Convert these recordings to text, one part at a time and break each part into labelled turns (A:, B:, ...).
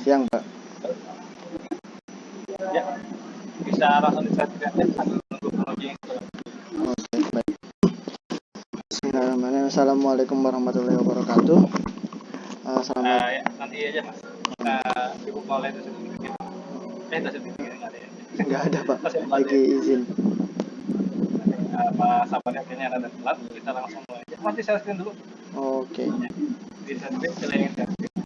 A: Siang, Pak.
B: Ya, bisa langsung disertifikasi sambil menunggu penguji.
A: Oke, baik. Bismillahirrahmanirrahim. Assalamualaikum warahmatullahi wabarakatuh. Selamat.
B: Ya, nanti aja mas. Ibu Paula itu sertifikat. Itu sertifikat nggak ada ya?
A: Nggak ada, Pak.
B: Masih belum ada
A: Lagi
B: ya?
A: izin.
B: Pak sahabatnya kayaknya ada telat. Kita langsung mulai aja. Nanti saya screen dulu.
A: Oke.
B: Di sertifikat pilih yang sertifikat.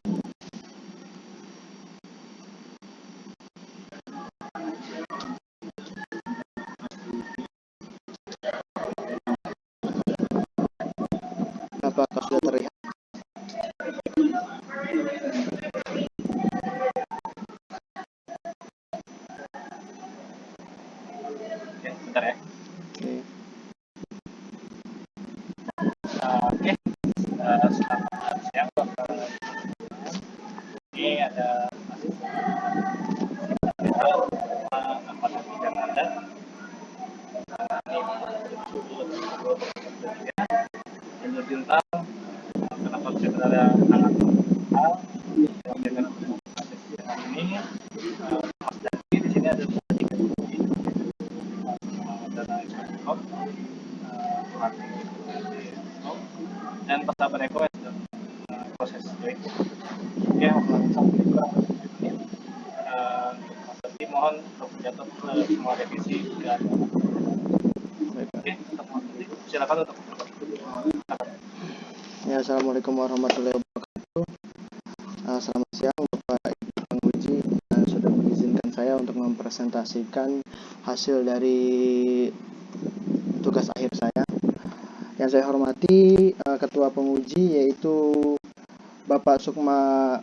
A: Apakah sudah terlihat?
B: Ya, bentar ya.
A: Oke.
B: Oke. Selamat siang Bapak. Ini ada apa bidang Anda? Ini bintang. Kenapa bisa berada anak hal? Dengan ini, Mas Daki di sini ada tiga kunci dana Inspekkom, dan Pak Eko yang sedang proses baik. Oke, sampai kurang lebih menit. Mas Daki mohon untuk mencatat semua revisi dan oke, untuk Mas Daki silakan untuk
A: Ya, assalamualaikum warahmatullahi wabarakatuh. Selamat siang Bapak Ibu penguji yang sudah mengizinkan saya untuk mempresentasikan hasil dari tugas akhir saya. Yang saya hormati Ketua Penguji yaitu Bapak Sukma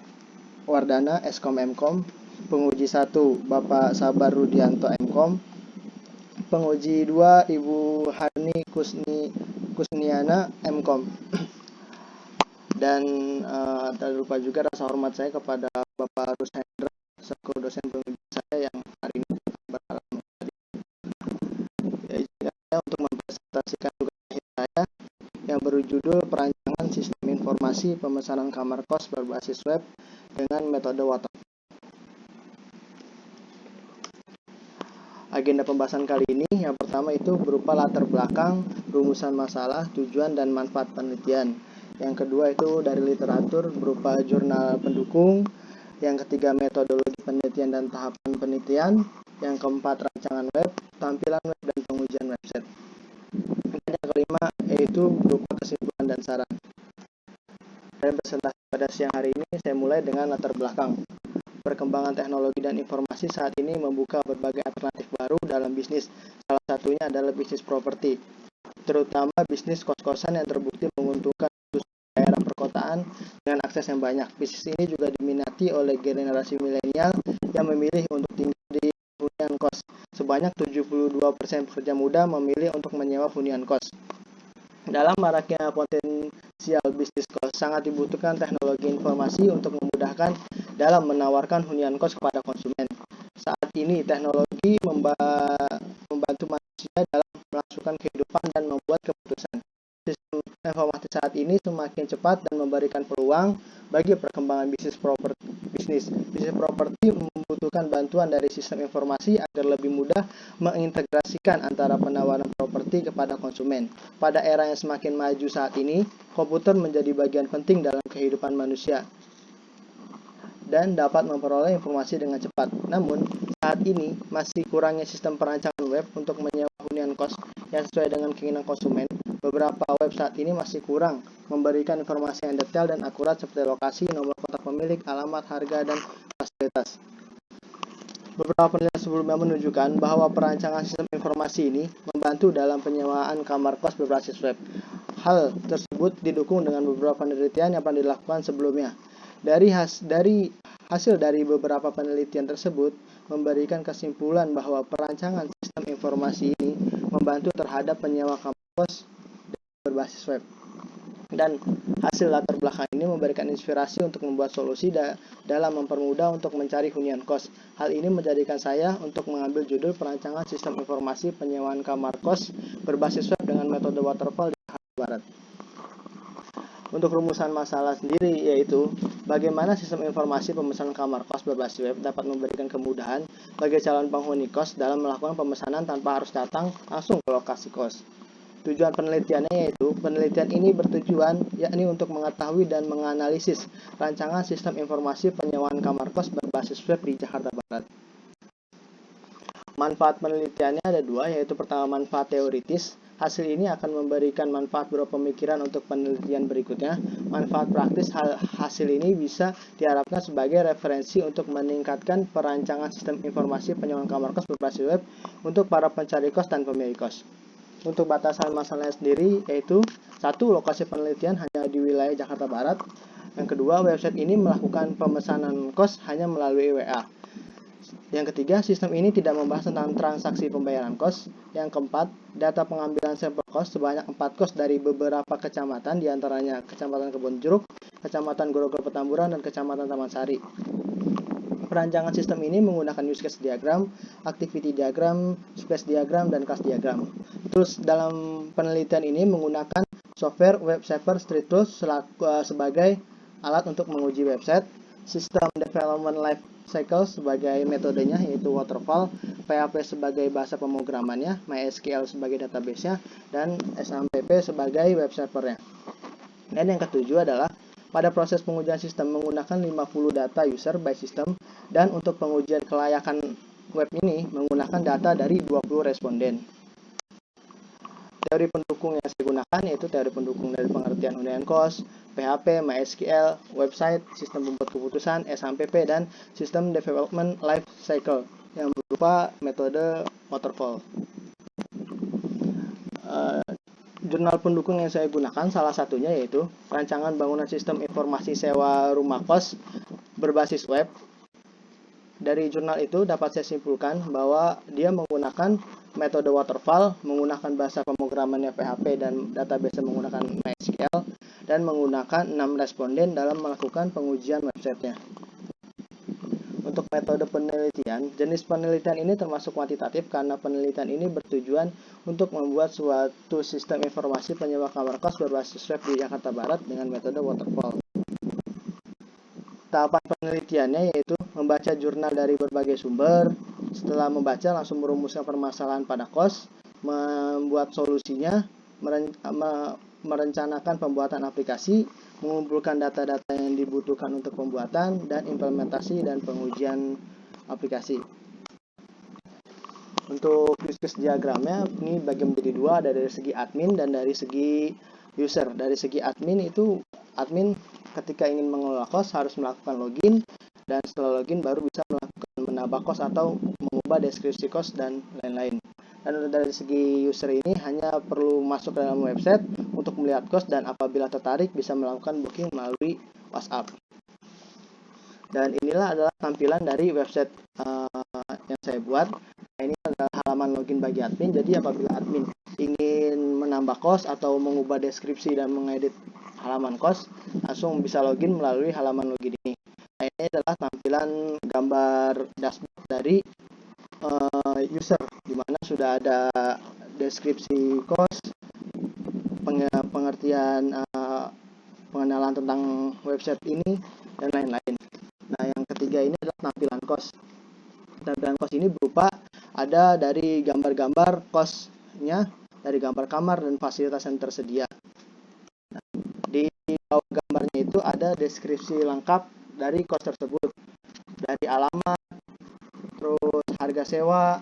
A: Wardana, Eskom Mkom. Penguji 1 Bapak Sabar Rudianto Mkom. Penguji 2 Ibu Hani Kusniana Mkom. Dan tak lupa juga rasa hormat saya kepada Bapak Rus Hendra selaku dosen penguji saya yang hari ini berhalangan hadir. Izinkan saya untuk mempresentasikan tugas akhir saya yang berjudul perancangan sistem informasi pemesanan kamar kos berbasis web dengan metode waterfall. Agenda pembahasan kali ini yang pertama itu berupa latar belakang, rumusan masalah, tujuan dan manfaat penelitian. Yang kedua itu dari literatur berupa jurnal pendukung. Yang ketiga metodologi penelitian dan tahapan penelitian. Yang keempat rancangan web, tampilan web dan pengujian website. Dan yang kelima yaitu berupa kesimpulan dan saran. Dan presentasi pada siang hari ini saya mulai dengan latar belakang. Perkembangan teknologi dan informasi saat ini membuka berbagai alternatif baru dalam bisnis. Salah satunya adalah bisnis properti, terutama bisnis kos-kosan yang terbukti menguntungkan daerah perkotaan dengan akses yang banyak. Bisnis ini juga diminati oleh generasi milenial yang memilih untuk tinggal di hunian kos. Sebanyak 72% pekerja muda memilih untuk menyewa hunian kos. Dalam maraknya potensial bisnis kos, sangat dibutuhkan teknologi informasi untuk memudahkan dalam menawarkan hunian kos kepada konsumen. Saat ini teknologi membantu manusia dalam melangsungkan kehidupan dan membuat keputusan. Sistem informasi saat ini semakin cepat dan memberikan peluang bagi perkembangan bisnis properti. Bisnis properti membutuhkan bantuan dari sistem informasi agar lebih mudah mengintegrasikan antara penawaran properti kepada konsumen. Pada era yang semakin maju saat ini, komputer menjadi bagian penting dalam kehidupan manusia dan dapat memperoleh informasi dengan cepat. Namun, saat ini masih kurangnya sistem perancangan web untuk menyewa hunian kos yang sesuai dengan keinginan konsumen. Beberapa web saat ini masih kurang memberikan informasi yang detail dan akurat seperti lokasi, nomor kontak pemilik, alamat, harga, dan fasilitas. Beberapa penelitian sebelumnya menunjukkan bahwa perancangan sistem informasi ini membantu dalam penyewaan kamar kos berbasis web. Hal tersebut didukung dengan beberapa penelitian yang pernah dilakukan sebelumnya. Dari hasil dari beberapa penelitian tersebut memberikan kesimpulan bahwa perancangan sistem informasi ini membantu terhadap penyewa kamar kos berbasis web. Dan hasil latar belakang ini memberikan inspirasi untuk membuat solusi dalam mempermudah untuk mencari hunian kos. Hal ini menjadikan saya untuk mengambil judul perancangan sistem informasi penyewaan kamar kos berbasis web dengan metode waterfall di Barat. Untuk rumusan masalah sendiri yaitu bagaimana sistem informasi pemesanan kamar kos berbasis web dapat memberikan kemudahan bagi calon penghuni kos dalam melakukan pemesanan tanpa harus datang langsung ke lokasi kos. Tujuan penelitiannya yaitu penelitian ini bertujuan yakni untuk mengetahui dan menganalisis rancangan sistem informasi penyewaan kamar kos berbasis web di Jakarta Barat. Manfaat penelitiannya ada dua, yaitu pertama manfaat teoritis. Hasil ini akan memberikan manfaat berupa pemikiran untuk penelitian berikutnya. Manfaat praktis hasil ini bisa diharapkan sebagai referensi untuk meningkatkan perancangan sistem informasi penyewaan kamar kos berbasis web untuk para pencari kos dan pemilik kos. Untuk batasan masalahnya sendiri yaitu satu, lokasi penelitian hanya di wilayah Jakarta Barat. Yang kedua, website ini melakukan pemesanan kos hanya melalui WA. Yang ketiga, sistem ini tidak membahas tentang transaksi pembayaran kos. Yang keempat, data pengambilan sampel kos sebanyak 4 kos dari beberapa kecamatan, diantaranya Kecamatan Kebon Jeruk, Kecamatan Grogol Petamburan, dan Kecamatan Taman Sari. Perancangan sistem ini menggunakan use case diagram, activity diagram, space diagram, dan class diagram. Terus dalam penelitian ini menggunakan software web server StreetTools sebagai alat untuk menguji website, sistem development life cycle sebagai metodenya yaitu waterfall, PHP sebagai bahasa pemrogramannya, MySQL sebagai database-nya, dan SAMPP sebagai web servernya. Dan yang ketujuh adalah pada proses pengujian sistem menggunakan 50 data user by system, dan untuk pengujian kelayakan web ini menggunakan data dari 20 responden. Teori pendukung yang saya gunakan yaitu teori pendukung dari pengertian hunian kos, PHP, MySQL, website, sistem pembuat keputusan, SAMPP, dan sistem development life cycle yang berupa metode waterfall. Jurnal pendukung yang saya gunakan salah satunya yaitu rancangan bangunan sistem informasi sewa rumah kos berbasis web. Dari jurnal itu dapat saya simpulkan bahwa dia menggunakan metode waterfall, menggunakan bahasa pemrogramannya PHP dan database menggunakan MySQL, dan menggunakan 6 responden dalam melakukan pengujian websitenya. Untuk metode penelitian, jenis penelitian ini termasuk kuantitatif karena penelitian ini bertujuan untuk membuat suatu sistem informasi penyewa kamar kos berbasis web di Jakarta Barat dengan metode waterfall. Tahapan penelitiannya yaitu membaca jurnal dari berbagai sumber. Setelah membaca, langsung merumuskan permasalahan pada kos, membuat solusinya, merencanakan pembuatan aplikasi, mengumpulkan data-data yang dibutuhkan untuk pembuatan, dan implementasi dan pengujian aplikasi. Untuk use case diagramnya ini bagi menjadi dua, ada dari segi admin dan dari segi user. Dari segi admin itu admin ketika ingin mengelola kos harus melakukan login, dan setelah login baru bisa melakukan menambah kos atau mengubah deskripsi kos dan lain-lain. Dan dari segi user ini hanya perlu masuk ke dalam website untuk melihat kos, dan apabila tertarik bisa melakukan booking melalui WhatsApp. Dan inilah adalah tampilan dari website yang saya buat. Nah, ini adalah halaman login bagi admin. Jadi apabila admin ingin menambah kos atau mengubah deskripsi dan mengedit halaman kos, langsung bisa login melalui halaman login ini. Nah, ini adalah tampilan gambar dashboard dari user, di mana sudah ada deskripsi kos, pengertian pengenalan tentang website ini, dan lain-lain. Nah, yang ketiga ini adalah tampilan kos. Tampilan kos ini berupa ada dari gambar-gambar kosnya, dari gambar kamar dan fasilitas yang tersedia. Nah, di bawah gambarnya itu ada deskripsi lengkap dari kos tersebut, dari alamat, terus harga sewa,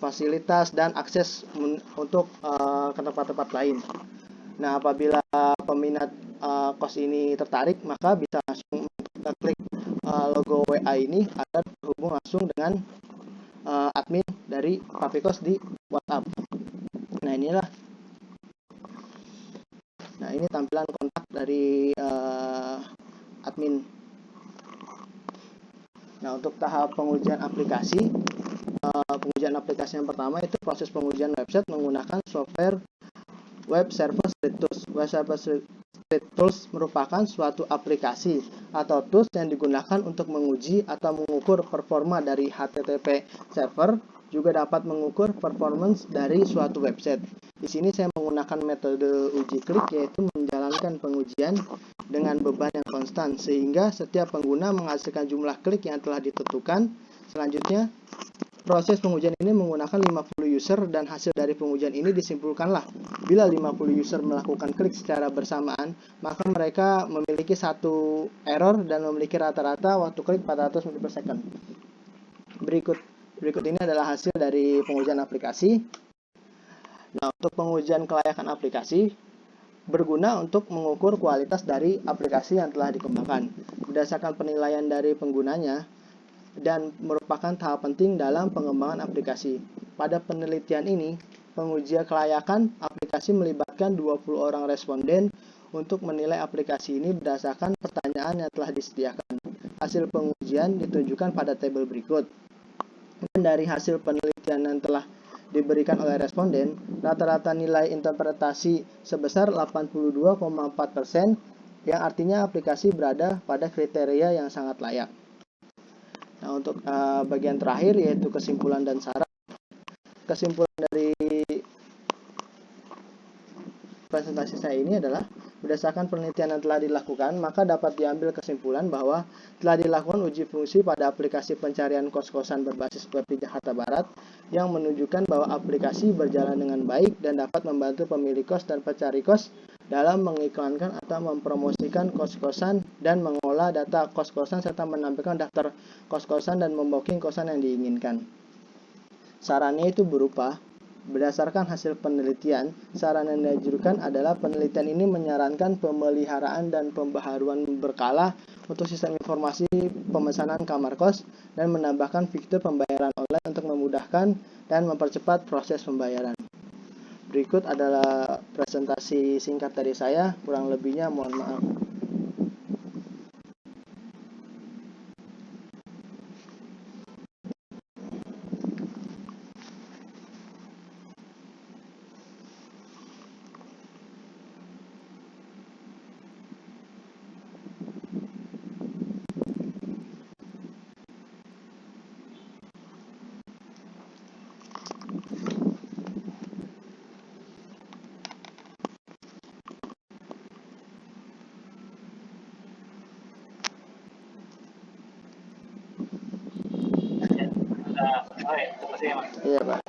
A: fasilitas, dan akses untuk ke tempat-tempat lain. Nah, apabila peminat kos ini tertarik, maka bisa langsung klik logo WA ini agar terhubung langsung dengan admin dari Cafe Kos di WhatsApp. Nah, inilah. Nah, ini tampilan kontak dari admin. Nah, untuk tahap pengujian aplikasi, yang pertama itu proses pengujian website menggunakan software web server StreetTools. Web server StreetTools merupakan suatu aplikasi atau tools yang digunakan untuk menguji atau mengukur performa dari HTTP server, juga dapat mengukur performance dari suatu website. Di sini saya menggunakan metode uji klik, yaitu menjalankan menjalankan pengujian dengan beban yang konstan, sehingga setiap pengguna menghasilkan jumlah klik yang telah ditentukan. Selanjutnya, proses pengujian ini menggunakan 50 user dan hasil dari pengujian ini disimpulkanlah. Bila 50 user melakukan klik secara bersamaan, maka mereka memiliki satu error dan memiliki rata-rata waktu klik 400 menit per second. Berikut ini adalah hasil dari pengujian aplikasi. Nah, untuk pengujian kelayakan aplikasi berguna untuk mengukur kualitas dari aplikasi yang telah dikembangkan berdasarkan penilaian dari penggunanya dan merupakan tahap penting dalam pengembangan aplikasi. Pada penelitian ini, pengujian kelayakan aplikasi melibatkan 20 orang responden untuk menilai aplikasi ini berdasarkan pertanyaan yang telah disediakan. Hasil pengujian ditunjukkan pada tabel berikut. Dan dari hasil penelitian yang telah diberikan oleh responden, rata-rata nilai interpretasi sebesar 82,4%, yang artinya aplikasi berada pada kriteria yang sangat layak. Nah, untuk bagian terakhir yaitu kesimpulan dan saran. Kesimpulan dari presentasi saya ini adalah berdasarkan penelitian yang telah dilakukan, maka dapat diambil kesimpulan bahwa telah dilakukan uji fungsi pada aplikasi pencarian kos-kosan berbasis web di Jakarta Barat yang menunjukkan bahwa aplikasi berjalan dengan baik dan dapat membantu pemilik kos dan pencari kos dalam mengiklankan atau mempromosikan kos-kosan dan mengolah data kos-kosan serta menampilkan daftar kos-kosan dan membooking kosan yang diinginkan. Sarannya itu berupa, berdasarkan hasil penelitian, saran yang dianjurkan adalah penelitian ini menyarankan pemeliharaan dan pembaharuan berkala untuk sistem informasi pemesanan kamar kos dan menambahkan fitur pembayaran online untuk memudahkan dan mempercepat proses pembayaran. Berikut adalah presentasi singkat dari saya, kurang lebihnya mohon maaf. Iya, Pak.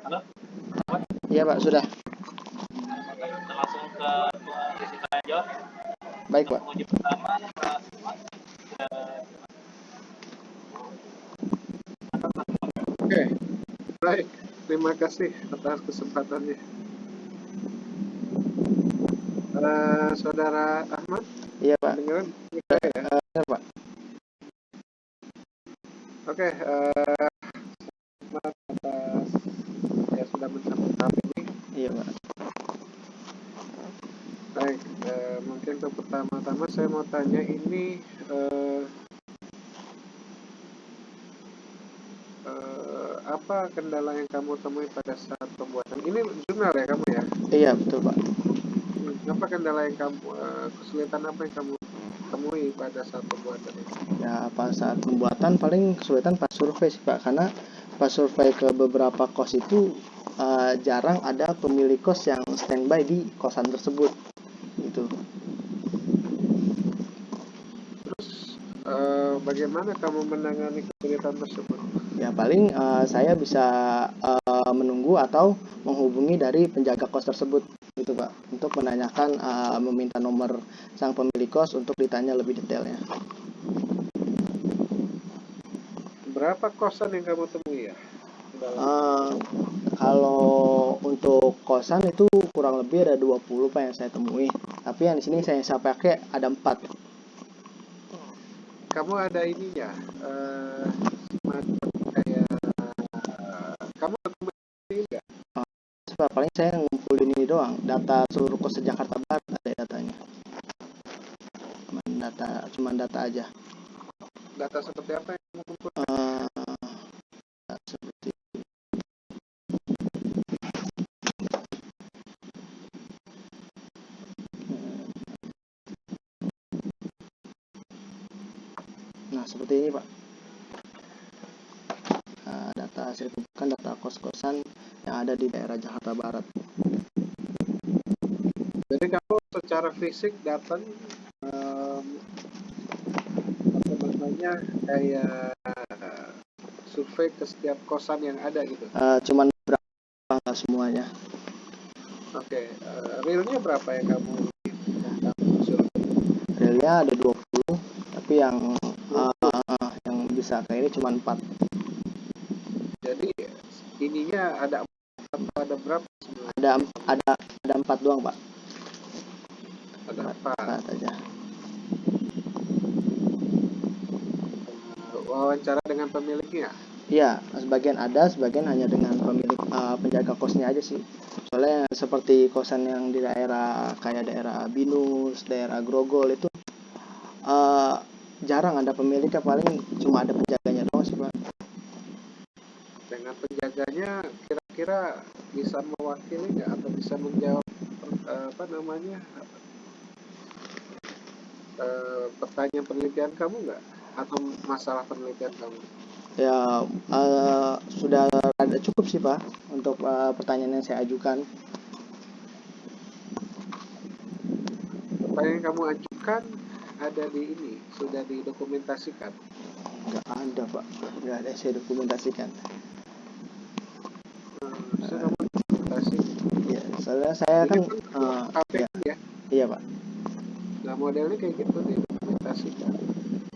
B: Halo?
A: Iya, Pak, sudah.
B: Kita langsung ke sesi tanya jawab.
A: Baik, Pak.
B: Penguji pertama,
C: Oke, baik. Terima kasih atas kesempatannya. Saudara Ahmad,
A: Iya, Pak.
C: dengar ya?
A: Benar, Pak.
C: Oke, selamat atas ya sudah mencapai tahap ini.
A: Iya, Pak.
C: Baik, mungkin untuk pertama-tama saya mau tanya ini apa kendala yang kamu temui pada saat pembuatan ini jurnal ya kamu ya?
A: Iya, betul, Pak.
C: Apa kendala yang kamu kesulitan apa yang kamu temui pada saat pembuatan ini?
A: Ya, pas saat pembuatan paling kesulitan pas survei sih, Pak, karena pas survei ke beberapa kos itu jarang ada pemilik kos yang standby di kosan tersebut gitu.
C: Terus bagaimana kamu menangani kesulitan tersebut?
A: Ya, paling saya bisa menunggu atau menghubungi dari penjaga kos tersebut gitu, Pak, untuk menanyakan, meminta nomor sang pemilik kos untuk ditanya lebih detailnya.
C: Berapa kosan yang kamu temui ya?
A: Kalau untuk kosan itu kurang lebih ada 20, Pak, yang saya temui. Tapi yang di sini saya pakai ada 4.
C: Kamu ada ininya, semacam kayak kamu ketemu ini enggak?
A: Pak, paling saya ngumpulin ini doang, data seluruh kos Jakarta Barat ada datanya. Cuman data aja.
C: Data seperti apa yang kamu kumpulkan?
A: Seperti seperti ini, Pak. Data hasil bukan data kos-kosan yang ada di daerah Jakarta Barat.
C: secara fisik datang apa namanya kayak survei ke setiap kosan yang ada gitu.
A: Cuman berapa, nggak semuanya.
C: Oke, realnya berapa yang kamu survei?
A: Realnya ada 20, tapi yang bisa kayak ini cuma 4.
C: Jadi ininya ada berapa sebenarnya?
A: Ada 4 doang, Pak.
C: Ada 4.
A: 4 aja.
C: Wawancara dengan pemiliknya?
A: Iya, sebagian ada, sebagian hanya dengan pemilik penjaga kosnya aja sih. Soalnya seperti kosan yang di daerah kayak daerah Binus, daerah Grogol itu jarang ada pemiliknya, paling cuma ada penjaganya doang sih, Pak.
C: Dengan penjaganya kira-kira bisa mewakili nggak atau bisa menjawab apa namanya pertanyaan penelitian kamu nggak atau masalah penelitian kamu?
A: Ya sudah ada cukup sih, Pak, untuk pertanyaan yang saya ajukan.
C: Pertanyaan yang kamu ajukan ada di ini, sudah didokumentasikan?
A: Nggak ada, Pak, nggak ada saya dokumentasikan.
C: Sudah kamu dokumentasi?
A: Ya, soalnya saya
C: Ini
A: kan
C: kafe
A: ya,
C: ya.
A: iya, Pak.
C: Nah, modelnya kayak gitu didokumentasikan.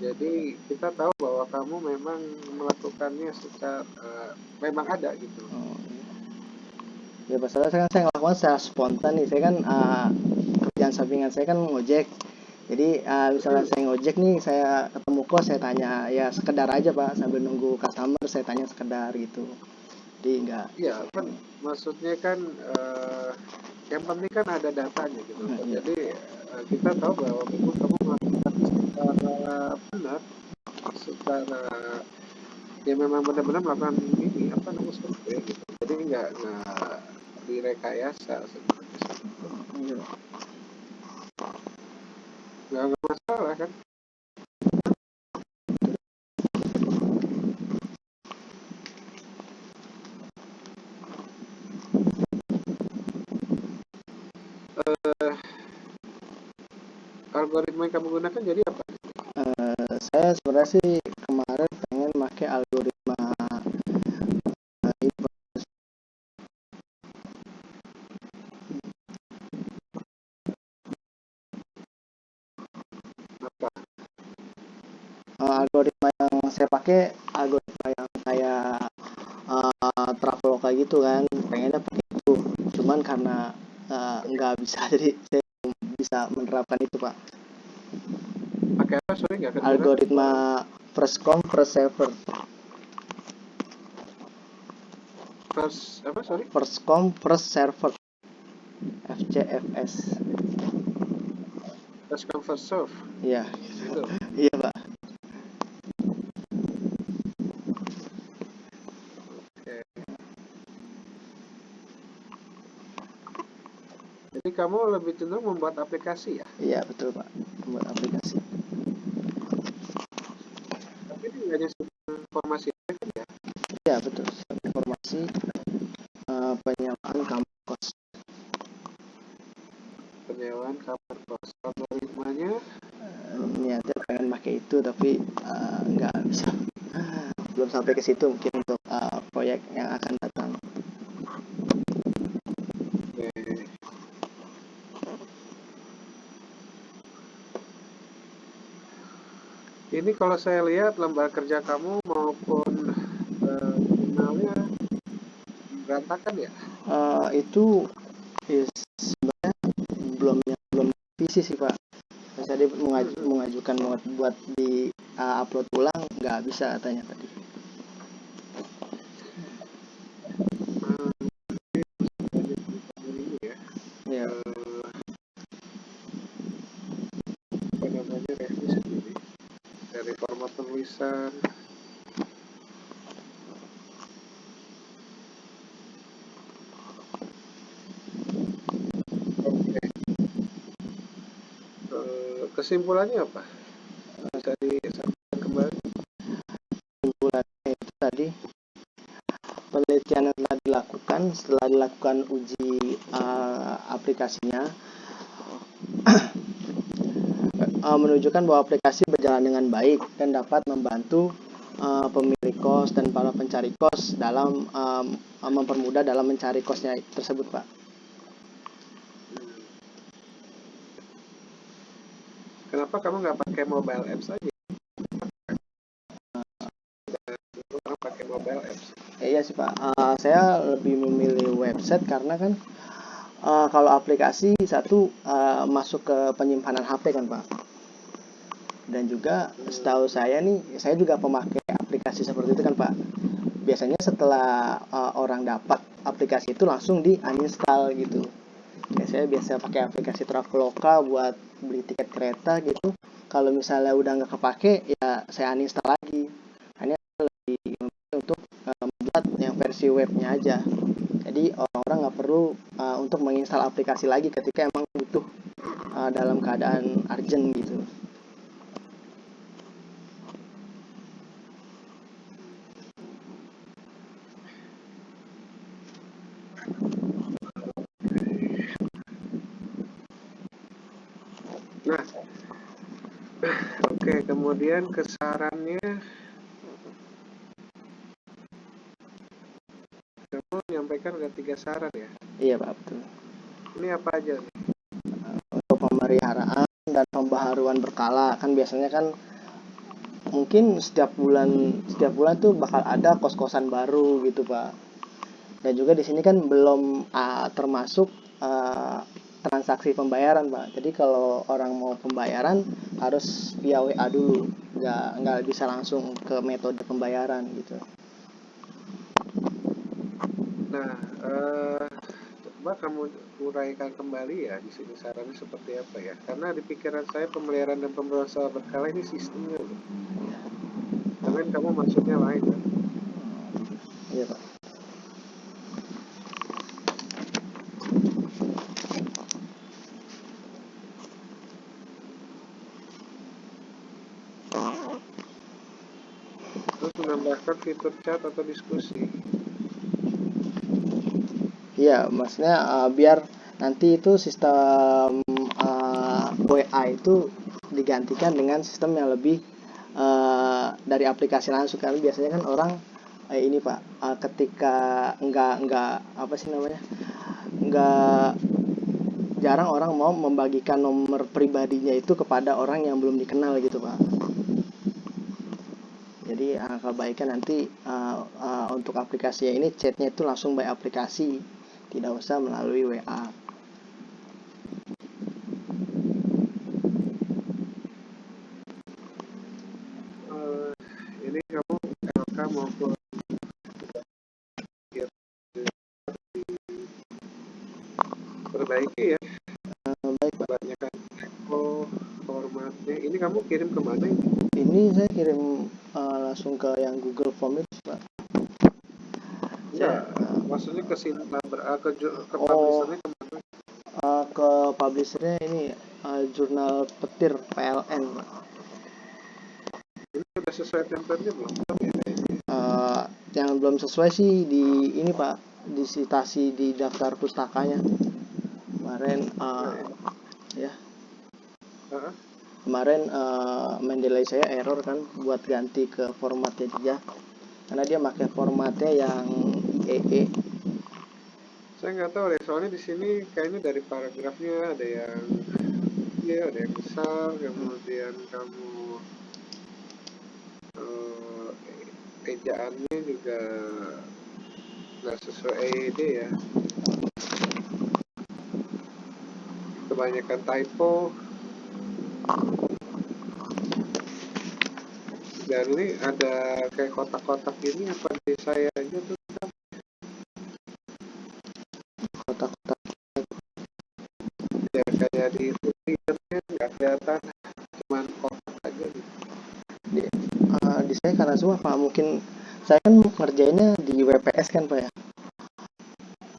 C: Jadi kita tahu bahwa kamu memang melakukannya secara memang ada gitu.
A: Ya, Pak, soalnya saya ngelakukan secara spontan nih. Saya kan kerjaan sampingan saya kan ngojek. Jadi misalnya saya ngojek nih, saya ketemu kos, saya tanya ya sekedar aja, Pak, sambil nunggu customer saya tanya sekedar gitu. Jadi enggak.
C: Iya kan, maksudnya kan yang penting kan ada datanya gitu.
A: Iya.
C: Jadi kita tahu bahwa memang kamu melakukan secara benar, secara ya memang benar-benar melakukan ini apa namanya survei gitu. Jadi nggak direkayasa sebenarnya.
A: Iya.
C: Nggak masalah kan? Algoritma yang kamu gunakan jadi apa?
A: Saya sebenarnya sih kemarin pengen pakai algoritma itu,
C: Apa?
A: algoritma yang saya pakai algoritma yang kayak Traveloka gitu kan, pengennya pakai itu, cuman karena nggak bisa jadi saya belum bisa menerapkan itu, Pak.
C: Pakai apa? Sorry nggak kedengeran.
A: Algoritma first come first server.
C: Apa? Sorry.
A: First come first server, FCFS.
C: First come first serve.
A: Iya,
C: Gitu.
A: iya, Pak.
C: Oke. Jadi kamu lebih cenderung membuat aplikasi ya?
A: Iya, betul, Pak, membuat aplikasi.
C: Tapi ini nggak hanya informasi kan ya?
A: Iya, betul, informasi penyewaan kamar kos.
C: Penyewaan kamar kos. Algoritmanya
A: Niatnya pengen pakai itu, tapi nggak bisa. Belum sampai ke situ, mungkin untuk proyek yang akan datang.
C: oke. Ini kalau saya lihat lembar kerja kamu maupun jurnalnya berantakan ya?
A: Itu sebenarnya belum visi sih, Pak. Saya mengajukan buat di upload ulang, nggak bisa katanya tadi.
C: Ini ya.
A: Ya.
C: Apa namanya revisi ini dari format penulisan. Oke. Kesimpulannya apa? Bisa disampaikan kembali?
A: Kesimpulannya itu tadi, penelitian yang telah dilakukan setelah dilakukan uji aplikasinya, menunjukkan bahwa aplikasi berjalan dengan baik dan dapat membantu pemilik kos dan para pencari kos dalam mempermudah dalam mencari kosnya tersebut, Pak.
C: Kenapa kamu nggak pakai mobile apps aja? Orang pakai mobile apps.
A: Iya sih, Pak. Saya lebih memilih website karena kan kalau aplikasi satu masuk ke penyimpanan HP kan, Pak. Dan juga setahu saya nih, saya juga pemakai aplikasi seperti itu kan, Pak. Biasanya setelah orang dapat aplikasi itu langsung di uninstall gitu. Ya, saya biasa pakai aplikasi Traveloka buat beli tiket kereta gitu. Kalau misalnya udah nggak kepake, ya saya uninstall lagi. Hanya lebih memilih untuk membuat yang versi webnya aja. Jadi orang-orang nggak perlu untuk menginstal aplikasi lagi ketika emang butuh dalam keadaan urgent gitu.
C: Nah, oke, kemudian kesarannya kamu menyampaikan ada 3 saran ya?
A: Iya, Pak, betul.
C: Ini apa aja nih?
A: Untuk pemeliharaan dan pembaharuan berkala, kan biasanya kan mungkin setiap bulan tuh bakal ada kos-kosan baru gitu, Pak. Dan juga di sini kan belum termasuk transaksi pembayaran, Pak. Jadi kalau orang mau pembayaran harus via WA dulu, nggak bisa langsung ke metode pembayaran gitu.
C: Nah, coba kamu uraikan kembali ya di sini sarannya seperti apa ya? Karena di pikiran saya pemeliharaan dan pembayaran secara berkala ini sistemnya loh. Karena kamu maksudnya lain kan?
A: Iya, Pak.
C: Terus menambahkan fitur chat atau diskusi.
A: Iya, maksudnya biar nanti itu sistem WA itu digantikan dengan sistem yang lebih dari aplikasi langsung, karena biasanya kan orang ini, Pak, ketika nggak apa sih namanya, nggak jarang orang mau membagikan nomor pribadinya itu kepada orang yang belum dikenal gitu, Pak. Jadi kebaikan nanti untuk aplikasi ini chatnya itu langsung by aplikasi, tidak usah melalui WA.
C: Ini kamu LK maupun perbaiki ya.
A: Baik, Pak.
C: Banyak kan formatnya. Ini kamu kirim kemana ini?
A: Ini saya kirim langsung ke yang Google Form itu, Pak.
C: Enggak, maksudnya ke publishernya kemana?
A: Ke publishernya ini Jurnal Petir PLN, Pak.
C: Ini udah sesuai template-nya belum?
A: Yang belum sesuai sih di ini, Pak, disitasi di daftar pustakanya kemarin. Ya, kemarin Mendeley saya error kan buat ganti ke formatnya dia, karena dia pakai formatnya yang IEE.
C: Saya nggak tahu deh, soalnya di sini kayaknya dari paragrafnya ada yang ada yang besar, kemudian kamu ejaannya juga nggak sesuai EED ya, kebanyakan typo. Dan ini ada kayak kotak-kotak ini apa di saya aja tuh?
A: Kotak-kotak
C: Ya kayak di Twitternya nggak kelihatan, cuman kotak aja gitu.
A: di saya karena semua, Pak, mungkin saya kan ngerjainnya di WPS kan, Pak, ya.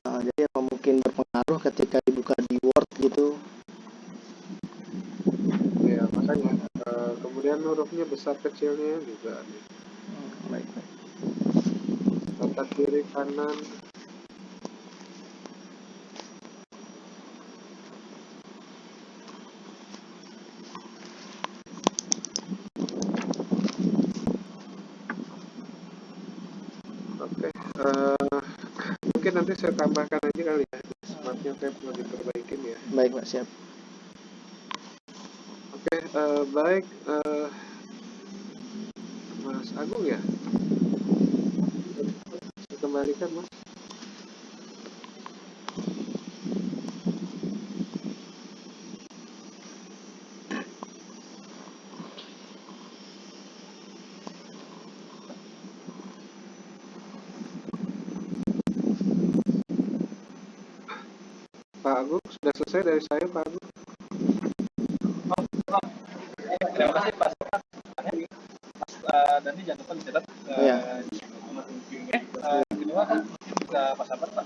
A: Jadi apa mungkin berpengaruh ketika dibuka di Word gitu.
C: Ya makanya kemudian hurufnya besar kecilnya juga nih.
A: Baik.
C: Tata kiri kanan. Oke, mungkin nanti saya tambahkan aja kali ya, sepertinya saya perlu diperbaikin ya.
A: Baik Pak, siap.
C: Oke, baik, Mas Agung ya, saya kembalikan Mas. Pak Agung, sudah selesai dari saya Pak Agung?
B: Terima kasih Pak. Nanti jangan lupa dicatat.
A: Iya.
B: Kedua kan bisa Pak Sabar Pak.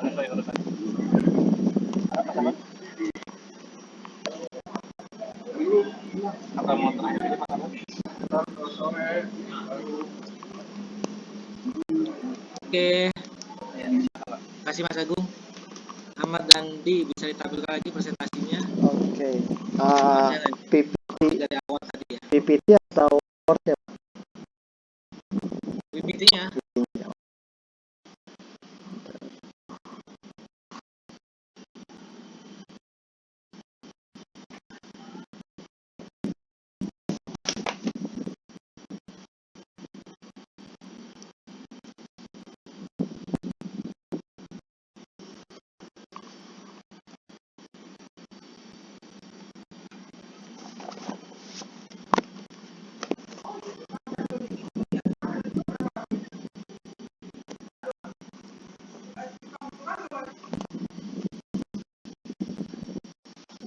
B: Sesuai urutan. Pak Sabar. Atau mau terakhir aja Pak Sabar?
D: Oke, kasih Mas Agung. Ahmad dan Di bisa ditampilkan lagi presentasinya.
A: Oke.
D: Jangan
A: PPT
D: dari awal tadi ya.
A: PPT atau PowerPoint ya?
D: PPT-nya.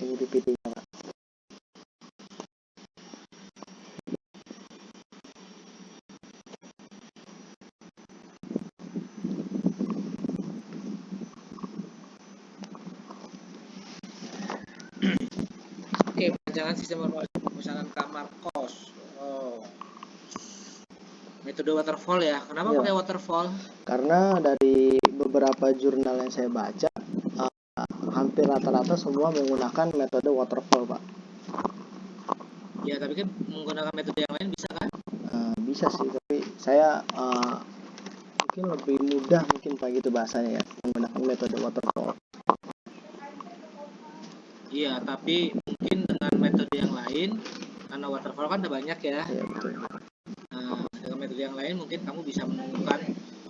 A: Ini PPT-nya Pak.
D: Oke, perancangan sistem pemesanan kamar kos. Oh. Metode waterfall ya. Kenapa
A: Iya.
D: pakai waterfall?
A: Karena dari beberapa jurnal yang saya baca, hampir rata-rata semua menggunakan metode waterfall Pak.
D: Ya, tapi kan menggunakan metode yang lain bisa kan?
A: Bisa sih, tapi saya mungkin lebih mudah mungkin Pak gitu bahasanya ya, menggunakan metode waterfall.
D: Iya, tapi mungkin dengan metode yang lain, karena waterfall kan ada banyak ya.
A: Iya betul.
D: Nah, dengan metode yang lain mungkin kamu bisa menemukan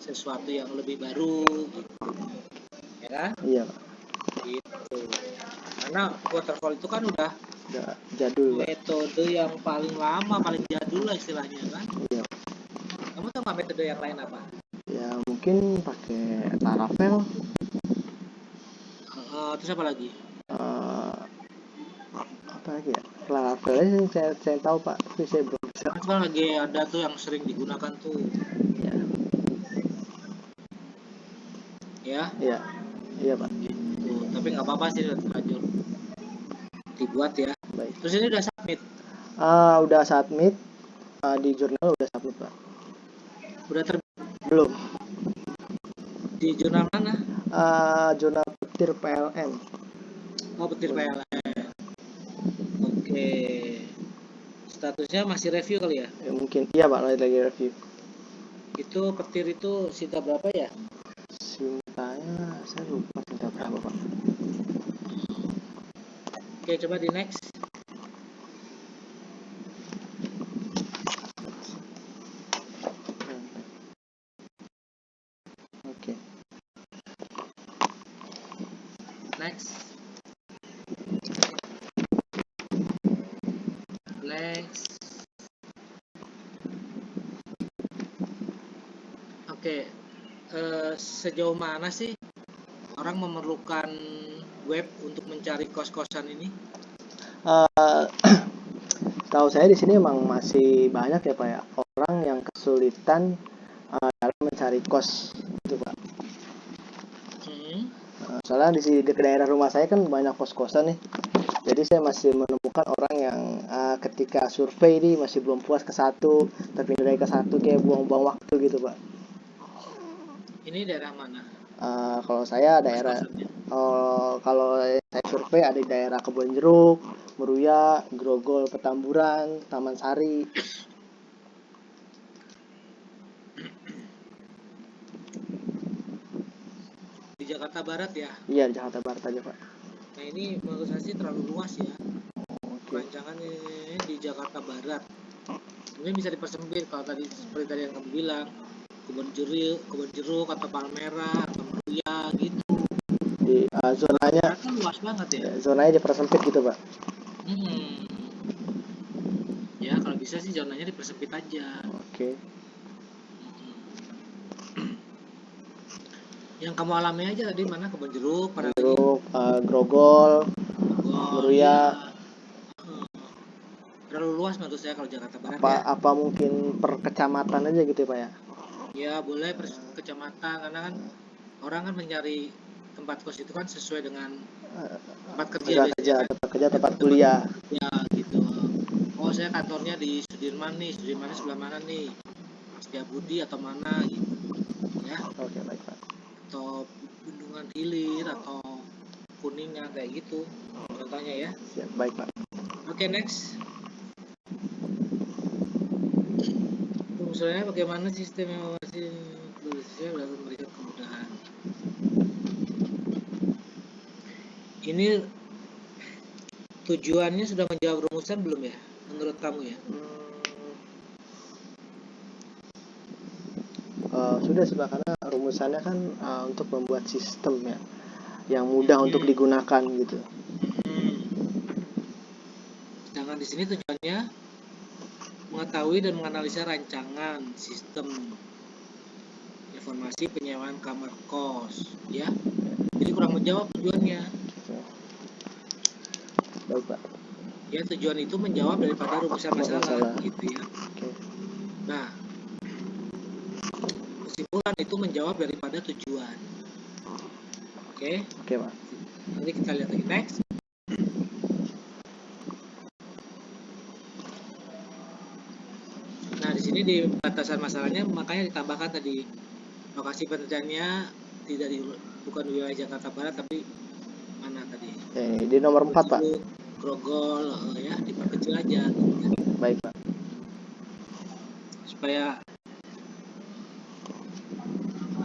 D: sesuatu yang lebih baru gitu. Ya kan?
A: Iya Pak.
D: Gitu. Karena waterfall itu kan udah
A: Jadul Pak.
D: metode yang paling lama, paling jadul lah istilahnya kan.
A: Iya.
D: Kamu tahu nggak metode yang lain apa?
A: Ya mungkin pakai Laravel.
D: Terus apa lagi?
A: Apa lagi ya? Laravel aja yang saya tahu Pak, tapi saya belum bisa.
D: Kan lagi ada tuh yang sering digunakan tuh.
A: Ya.
D: Ya.
A: Iya. Iya Pak.
D: Gitu. Tapi nggak apa-apa sih, lanjut dibuat ya.
A: Baik.
D: Terus ini udah submit.
A: Udah submit. Di jurnal udah submit Pak.
D: Udah
A: Belum.
D: di jurnal mana?
A: Jurnal petir PLN.
D: Oh, petir PLN. Oke. Statusnya masih review kali ya?
A: Ya, mungkin iya Pak, lagi review.
D: Itu petir itu Sinta berapa ya?
A: Sintanya saya lupa Sinta berapa Pak.
D: Oke, coba di next.
A: Oke.
D: Next. Oke. Sejauh mana sih orang memerlukan web untuk mencari kos-kosan ini?
A: Tahu saya di sini emang masih banyak ya Pak ya, orang yang kesulitan dalam mencari kos gitu Pak. Soalnya di daerah rumah saya kan banyak kos-kosan nih. Jadi saya masih menemukan orang yang ketika survei ini masih belum puas ke satu, terpindah dari ke satu, kayak buang-buang waktu gitu Pak.
D: Ini daerah mana?
A: Kalau saya daerah, kalau saya survei ada di daerah Kebon Jeruk, Meruya, Grogol, Petamburan, Taman Sari.
D: Jakarta Barat ya.
A: Iya, di Jakarta Barat aja Pak.
D: Nah ini menurut saya sih terlalu luas ya.
A: Oke.
D: Perancangan ini di Jakarta Barat. Mungkin bisa dipersempit kalau tadi seperti tadi yang kamu bilang, kebun jeruk atau palmera atau meruya gitu.
A: Di zonanya,
D: Kan luas banget ya.
A: zonanya dipersempit gitu Pak.
D: Ya kalau bisa sih zonanya dipersempit aja.
A: Oke.
D: Yang kamu alami aja tadi mana, kebun jeruk, pada lagi
A: Jeruk, grogol, meruya.
D: Terlalu luas menurut saya kalau Jakarta Barat
A: Apa
D: ya.
A: apa mungkin per kecamatan aja gitu ya Pak ya?
D: Ya boleh per kecamatan, karena kan orang kan mencari tempat kos itu kan sesuai dengan tempat kerja biasanya kan.
A: Tempat kerja, tempat kuliah.
D: Ya gitu. Oh saya kantornya di Sudirman nih, Sudirman sebelah mana nih? Setiabudi atau mana gitu ya.
A: Oke, baik Pak.
D: Atau Bendungan Hilir atau Kuningan kayak gitu contohnya ya.
A: Siap, baik Pak.
D: Oke, next. Misalnya bagaimana sistem evaluasi Indonesia dalam memberikan kemudahan. Ini tujuannya sudah menjawab rumusan belum ya menurut kamu ya?
A: Sudah sih Pak, karena rumusannya kan untuk membuat sistem ya yang mudah untuk digunakan gitu.
D: Sedangkan di sini tujuannya mengetahui dan menganalisa rancangan sistem informasi penyewaan kamar kos ya. Jadi kurang menjawab tujuannya.
A: Baik Pak.
D: Ya tujuan itu menjawab daripada rumusan masalah gitu ya.
A: Oke.
D: Nah, kesimpulan itu menjawab daripada tujuan. Oke.
A: Oke Pak.
D: Nanti kita lihat lagi next. Nah, di sini di batasan masalahnya makanya ditambahkan tadi lokasi penelitiannya bukan di wilayah Jakarta Barat tapi mana tadi?
A: Di nomor 4 Pak.
D: Grogol ya, diperkecil aja gitu ya.
A: Baik Pak.
D: Supaya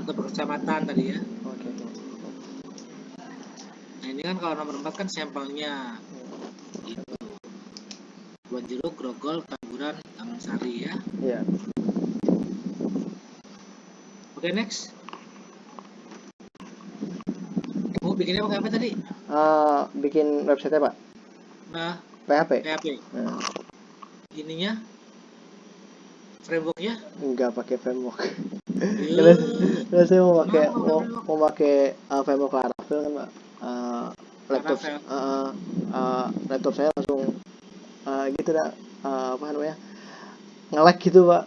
D: atau kecamatan tadi ya.
A: Oke.
D: Nah, ini kan kalau nomor 4 kan sampelnya. Gitu. Kebun jeruk, Grogol, Tamburan, Taman Sari ya.
A: Iya.
D: Oke, next. Kamu bikinnya pakai apa tadi?
A: Bikin website Pak.
D: Nah,
A: PHP.
D: Nah. Ininya frameworknya?
A: Enggak pakai framework. Karena saya mau pakai framework Laravel kan Pak. Laptop saya langsung gitu dah, apa namanya, nge-lag gitu Pak.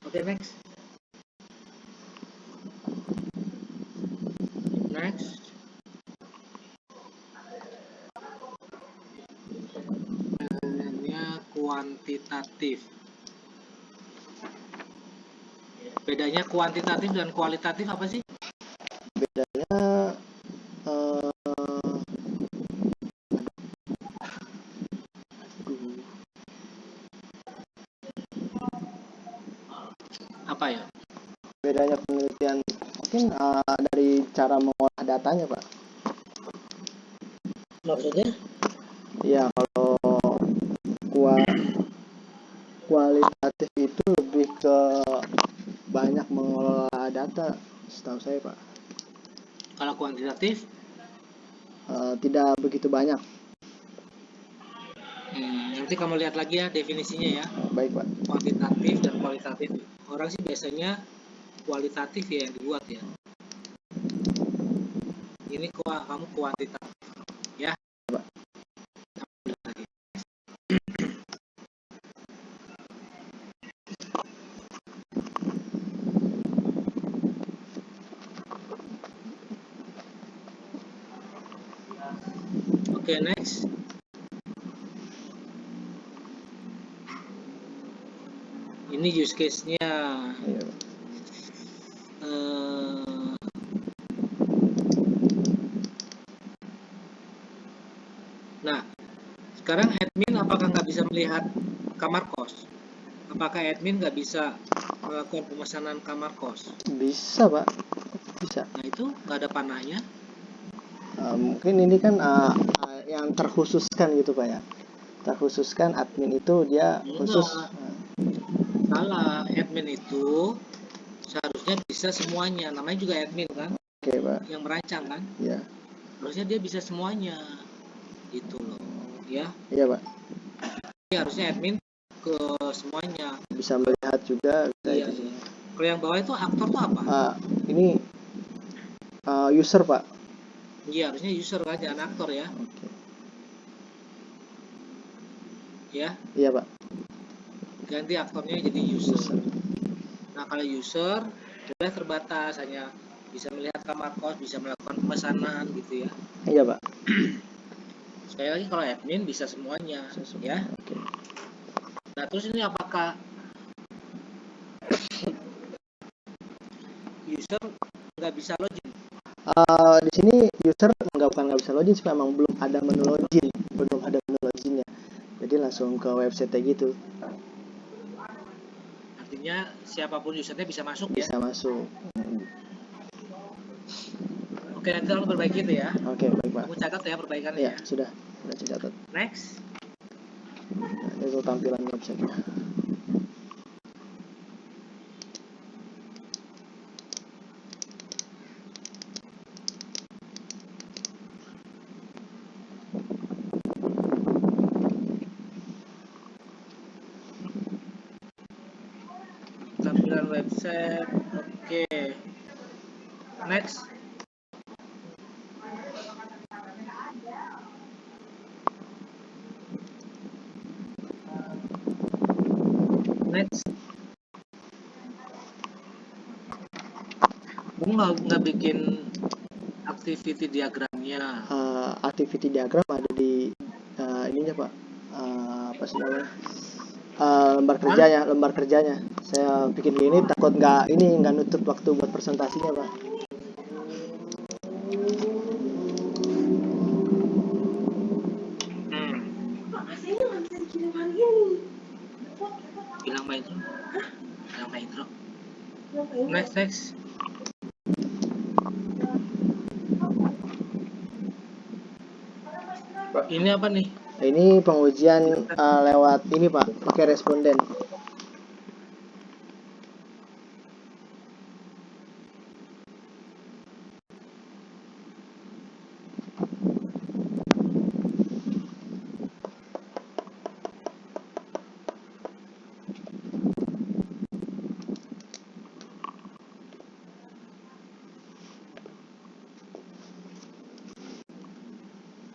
D: Oke, next. Kuantitatif. Bedanya kuantitatif dan kualitatif apa sih?
A: Bedanya
D: apa ya?
A: Bedanya penelitian mungkin dari cara mengolah datanya Pak.
D: Maksudnya?
A: Iya, kalau kualitatif itu lebih ke banyak mengolah data, setahu saya Pak.
D: Kalau kuantitatif?
A: Tidak begitu banyak.
D: Nanti kamu lihat lagi ya definisinya ya.
A: Baik Pak.
D: Kuantitatif dan kualitatif. Orang sih biasanya kualitatif ya yang dibuat ya. Ini kamu kuantitatif ya.
A: Pak.
D: Oke, next. Ini use case-nya.
A: Iya.
D: Nah, sekarang admin apakah nggak bisa melihat kamar kos? Apakah admin nggak bisa melakukan pemesanan kamar kos?
A: Bisa Pak. bisa.
D: Nah itu nggak ada panahnya.
A: Mungkin ini kan yang terkhususkan gitu Pak ya. Terkhususkan admin itu dia khusus.
D: Enggak. Salah, admin itu seharusnya bisa semuanya. Namanya juga admin kan,
A: Oke Pak.
D: yang merancang kan.
A: Ya.
D: Harusnya dia bisa semuanya. Gitu loh. Ya.
A: Iya Pak.
D: Jadi harusnya admin ke semuanya.
A: Bisa melihat juga. Bisa
D: Iya.
A: itu.
D: Kalau yang bawah itu aktor tuh apa?
A: Ini user Pak.
D: Iya, harusnya user kan, jangan aktor ya.
A: Oke.
D: Ya,
A: Iya Pak.
D: ganti aktornya jadi user.
A: User.
D: Nah, kalau user udah terbatas, hanya bisa melihat kamar kos, bisa melakukan pemesanan gitu ya.
A: Iya Pak.
D: Sekali lagi kalau admin bisa semuanya, ya.
A: Oke.
D: Nah, terus ini apakah user nggak bisa login?
A: Di sini user bukan nggak bisa login, sih memang belum ada menu loginnya. Jadi langsung ke website gitu.
D: Artinya siapapun usernya bisa masuk ya.
A: Bisa masuk.
D: Oke, nanti tolong perbaiki itu ya.
A: Oke, baik Pak.
D: Kamu catat ya perbaikannya
A: Ya,
D: ya.
A: sudah dicatat.
D: Next.
A: Nah, itu tampilan website-nya.
D: Tampilan website. Oke. Next. Next. Kamu nggak bikin activity diagramnya.
A: Activity diagram ada di ininya Pak. Apa sih namanya? Lembar kerjanya. Saya bikin ini takut nggak nutup waktu buat presentasinya Pak.
D: Bilang Pak Indro. Bilang Pak Indro. Next. Ini apa nih?
A: Ini pengujian lewat ini Pak, pakai responden.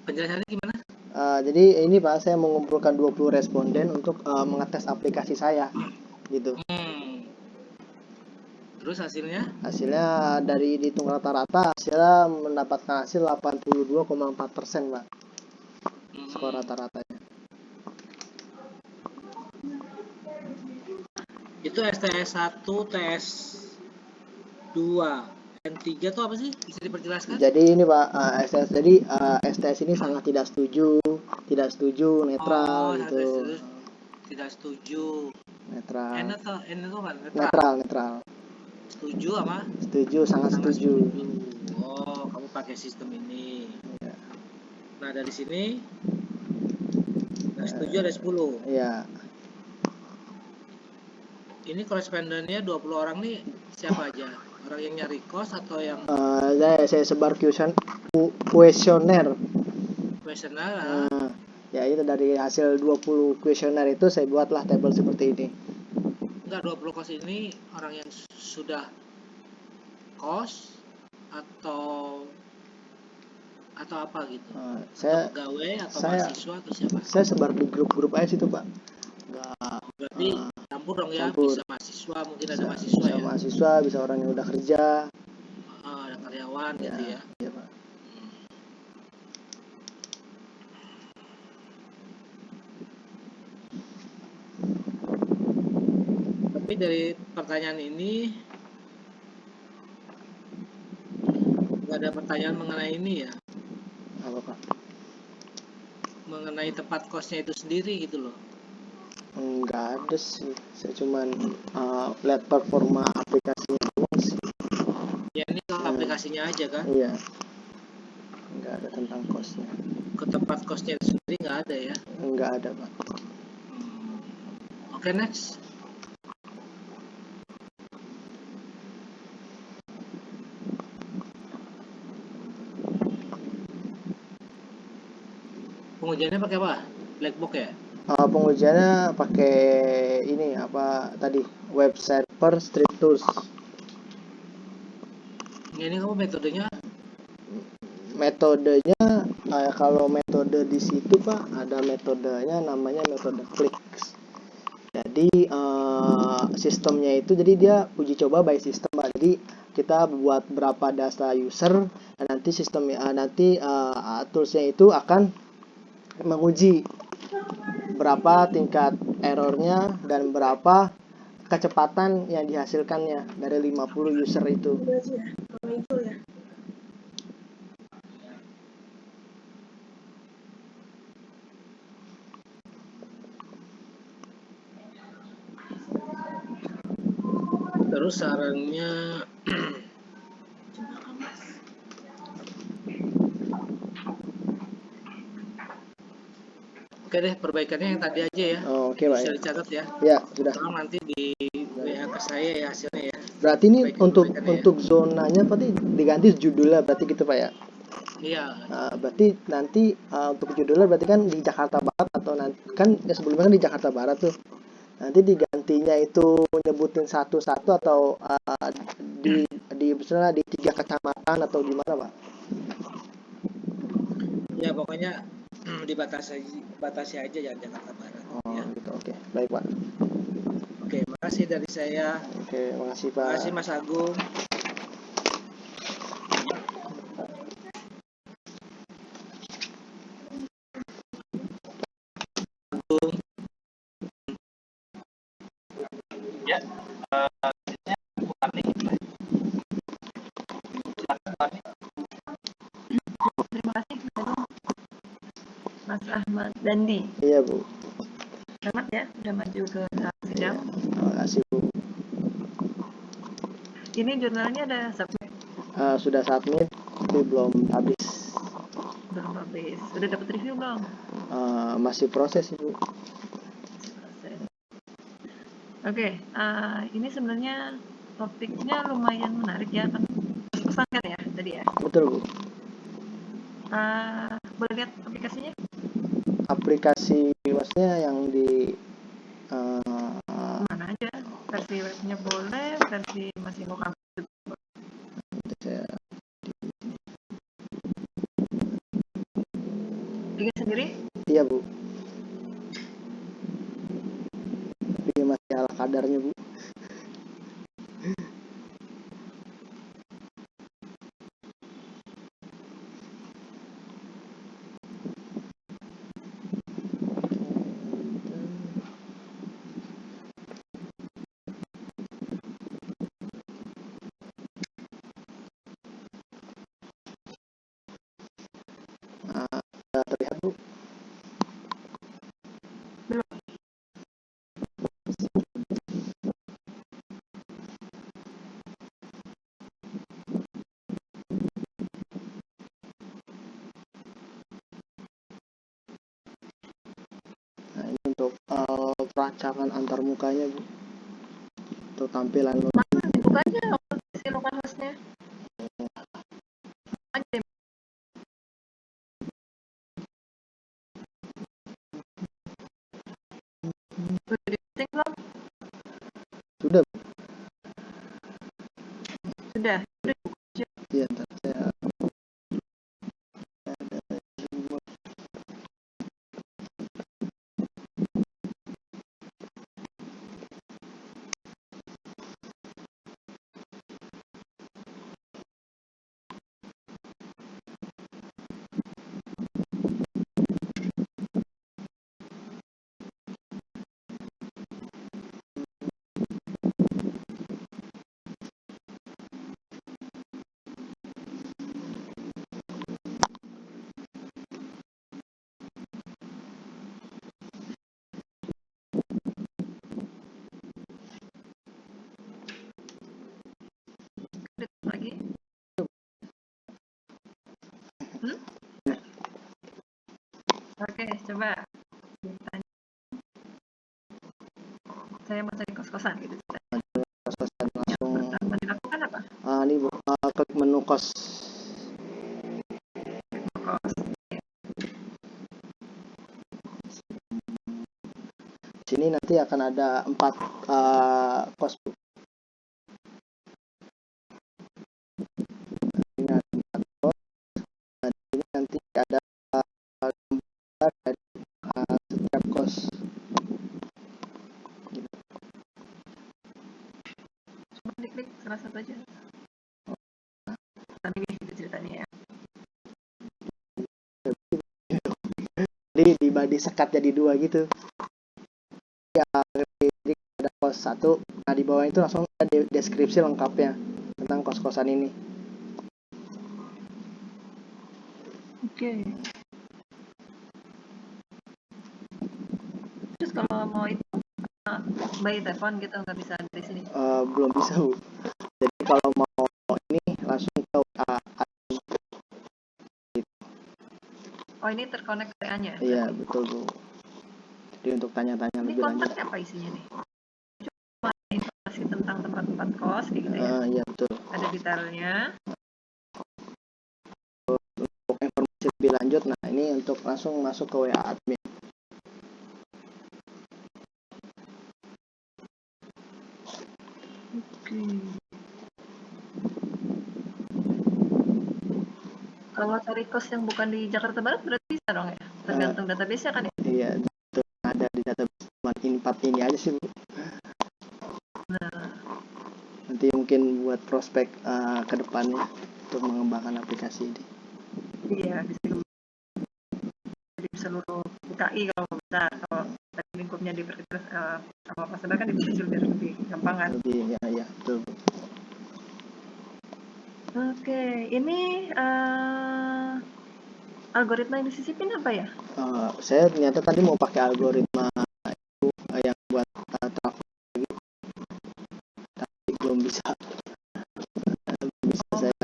D: Penjelasannya gimana?
A: Jadi ini Pak, saya mengumpulkan 20 responden untuk mengetes aplikasi saya, gitu.
D: Terus hasilnya?
A: Hasilnya dari dihitung rata-rata, hasilnya mendapatkan hasil 82,4% Pak. Skor rata-ratanya.
D: Itu STS 1, TS 2, N3 itu apa sih? Bisa diperjelaskan?
A: Jadi ini Pak, STS ini sangat tidak setuju, netral gitu.
D: Tidak setuju.
A: Netral.
D: N itu apa?
A: Netral.
D: Setuju apa?
A: Setuju, sangat setuju.
D: Oh, kamu pakai sistem ini.
A: Ya.
D: Nah, dari sini setuju ada 10.
A: Iya.
D: Ini korespondennya 20 orang nih siapa aja? Orang yang nyari kos atau yang
A: Saya sebar kuesioner.
D: kuesioner?
A: Ya itu dari hasil 20 kuesioner itu saya buatlah tabel seperti ini.
D: Enggak, 20 kos ini orang yang sudah kos atau apa gitu?
A: Saya
D: pegawai atau
A: saya-
D: mahasiswa atau siapa?
A: Saya sebar di grup-grup aja situ Pak.
D: Berarti campur dong ya,
A: campur.
D: bisa mahasiswa, mungkin ada
A: Bisa
D: mahasiswa ya,
A: mahasiswa, bisa orang yang udah kerja.
D: ada karyawan
A: Ya,
D: gitu ya.
A: iya Pak.
D: Tapi dari pertanyaan ini nggak ada pertanyaan mengenai ini ya,
A: Apa Pak?
D: mengenai tempat kosnya itu sendiri gitu loh.
A: Enggak ada sih. Saya cuman lihat performa aplikasinya doang sih.
D: Ya ini ke aplikasinya aja kan.
A: Iya, nggak ada tentang kosnya.
D: Ke tempat kosnya sendiri nggak ada ya.
A: Nggak ada, Pak.
D: Oke, next. Pengujiannya pakai apa? Blackbox ya?
A: Pengujiannya pakai ini apa tadi, web server Street Tools.
D: Ini kamu metodenya
A: Metodenya kalau metode di situ Pak, ada metodenya namanya metode clicks. Jadi sistemnya itu, jadi dia uji coba by system Pak. Jadi kita buat berapa data user, dan nanti sistemnya toolsnya itu akan menguji berapa tingkat errornya dan berapa kecepatan yang dihasilkannya dari 50 user itu.
D: terus sarannya oke deh, perbaikannya yang tadi aja ya.
A: Oke Pak.
D: Bisa dicatat ya.
A: Ya, sudah.
D: Tolong nanti di WA ke saya ya hasilnya ya.
A: Berarti ini
D: Perbaikan-perbaikannya ya.
A: untuk zonanya berarti diganti judulnya berarti gitu Pak ya.
D: Iya.
A: Berarti nanti untuk judulnya berarti kan di Jakarta Barat, atau nanti kan ya sebelumnya kan di Jakarta Barat tuh. Nanti digantinya itu nyebutin satu-satu, atau di misalnya di 3 kecamatan atau gimana Pak?
D: Ya pokoknya batasi aja jangan Jakarta Barat.
A: Oh
D: Ya.
A: gitu, oke. Baik Pak.
D: Oke, makasih dari saya.
A: Oke, makasih Pak.
D: Makasih Mas Agung.
B: Ya, bukan nih.
E: Terima kasih Mas Ahmad Dandi.
A: Iya Bu.
E: Selamat ya, udah maju ke tahap sidang.
A: Terima kasih Bu.
E: Ini jurnalnya ada submit,
A: Sudah submit tapi belum habis.
E: belum habis. Udah dapat review belum?
A: Masih proses Bu.
E: Oke, ini sebenarnya topiknya lumayan menarik ya, kan pesan kan ya tadi ya.
A: Betul Bu.
E: Boleh lihat aplikasinya?
A: Aplikasi maksudnya yang di
E: Mana aja? Versi webnya boleh, versi masih lokal.
A: saya
E: Bikin sendiri?
A: iya Bu. Tapi masih ala kadarnya Bu. Sudah terlihat Bu.
E: Belum.
A: Nah, ini untuk perancangan antar mukanya Bu. Untuk tampilan
E: Mana dibukanya si lokal hostnya? Aja. Udah di-setting belum?
A: sudah Bu.
E: Sudah.
A: Iya, ntar saya
E: Lagi. coba ditanya. Saya mau cari kos-kosan gitu.
A: Kos-kosan langsung
E: Pertama dilakukan apa?
A: ini klik menu kos.
E: Kos.
A: Sini nanti akan ada 4 kos, Bu. Ini ada 4 kos. Nah, di sini nanti ada gambar dari setiap kos.
E: Coba diklik salah satu aja. Nah, ini gitu ceritanya ya.
A: Jadi disekat jadi 2 gitu. Ya, jadi ada kos 1. Nah, di bawah itu langsung ada deskripsi lengkapnya tentang kos-kosan ini.
E: Oke. Terus kalau mau itu by telepon gitu nggak bisa dari sini?
A: Belum bisa, Bu. Jadi kalau mau ini langsung ke WA.
E: Oh, ini terkonek WA-nya?
A: Iya, betul, Bu. Jadi untuk tanya-tanya
E: Ini
A: lebih lanjut.
E: kontaknya apa isinya nih? Cuma informasi tentang tempat-tempat kos kayak gitu ya?
A: Iya, betul.
E: Ada detailnya.
A: Untuk informasi lebih lanjut, nah ini untuk langsung masuk ke WA admin.
E: Oke. Kalau cari kos yang bukan di Jakarta Barat berarti bisa dong ya? Tergantung database-nya kan ya?
A: Iya, betul. Ada di database cuma ini aja sih, Bu.
E: Nah,
A: Nanti mungkin buat prospek ke depannya untuk mengembangkan aplikasi ini.
E: iya bisa di seluruh DKI kalau bisa. Kalau tadi lingkupnya diperkecil sama Pak Sedar kan diperkecil biar lebih gampang kan?
A: Lebih, ya, betul, Bu.
E: Oke, ini algoritma yang disisipin apa ya?
A: Saya ternyata tadi mau pakai algoritma itu yang buat traffic gitu, tapi belum bisa. Saya